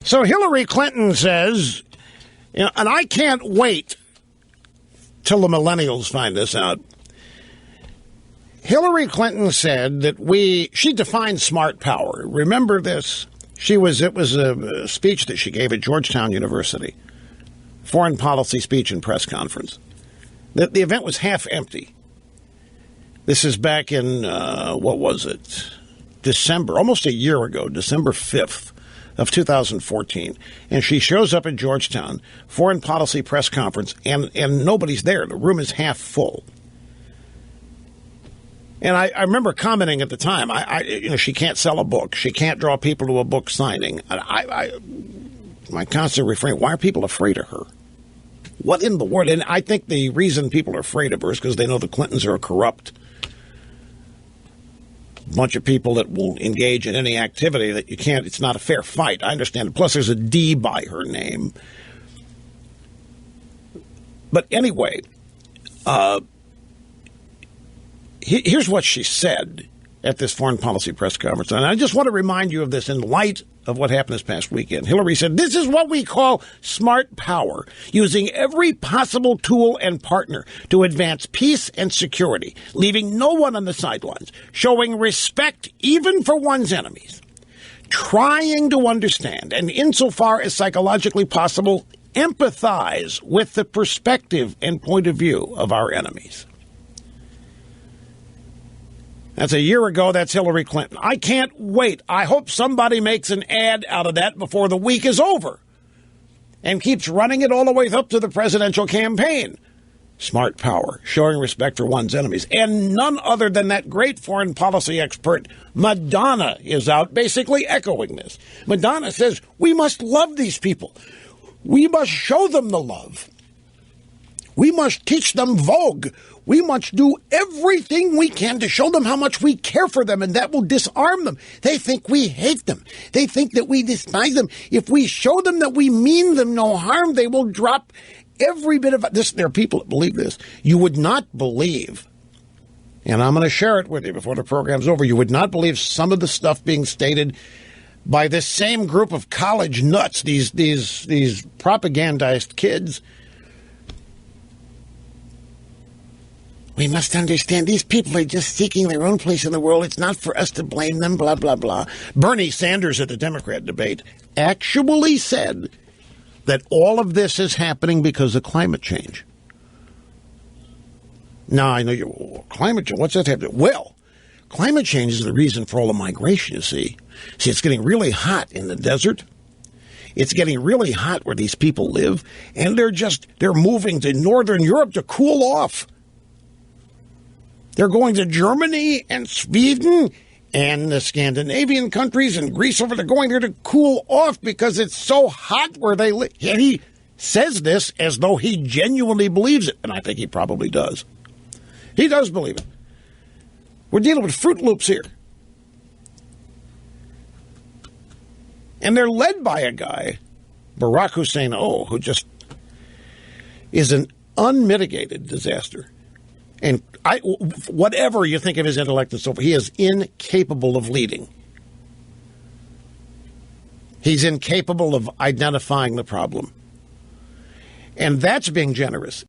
So Hillary Clinton says, and I can't wait till the millennials find this out. Hillary Clinton said that she defined smart power. Remember this? It was a speech that she gave at Georgetown University, foreign policy speech and press conference. The event was half empty. This is back in, December, almost a year ago, December 5th of 2014. And she shows up at Georgetown, foreign policy press conference, and nobody's there. The room is half full. And I remember commenting at the time, she can't sell a book. She can't draw people to a book signing. My constant refrain, why are people afraid of her? What in the world? And I think the reason people are afraid of her is because they know the Clintons are a corrupt bunch of people that will engage in any activity that you can't. It's not a fair fight. I understand it. Plus, there's a D by her name. But anyway, here's what she said at this foreign policy press conference. And I just want to remind you of this in light of what happened this past weekend. Hillary said, "This is what we call smart power, using every possible tool and partner to advance peace and security, leaving no one on the sidelines, showing respect even for one's enemies, trying to understand, and insofar as psychologically possible, empathize with the perspective and point of view of our enemies." That's a year ago. That's Hillary Clinton. I can't wait. I hope somebody makes an ad out of that before the week is over and keeps running it all the way up to the presidential campaign. Smart power, showing respect for one's enemies. And none other than that great foreign policy expert, Madonna, is out basically echoing this. Madonna says, we must love these people. We must show them the love. We must teach them Vogue. We must do everything we can to show them how much we care for them, and that will disarm them. They think we hate them. They think that we despise them. If we show them that we mean them no harm, they will drop every bit of this. There are people that believe this. You would not believe, and I'm going to share it with you before the program's over, you would not believe some of the stuff being stated by this same group of college nuts, these propagandized kids. We must understand these people are just seeking their own place in the world. It's not for us to blame them, blah, blah, blah. Bernie Sanders at the Democrat debate actually said that all of this is happening because of climate change. Now, I know climate change, what's that have to do? Well, climate change is the reason for all the migration, you see. See, it's getting really hot in the desert. It's getting really hot where these people live, and they're moving to Northern Europe to cool off. They're going to Germany and Sweden and the Scandinavian countries and Greece over. They're going there to cool off because it's so hot where they live. And he says this as though he genuinely believes it. And I think he probably does. He does believe it. We're dealing with Fruit Loops here. And they're led by a guy, Barack Hussein who just is an unmitigated disaster. And whatever you think of his intellect and so forth, he is incapable of leading. He's incapable of identifying the problem. And that's being generous.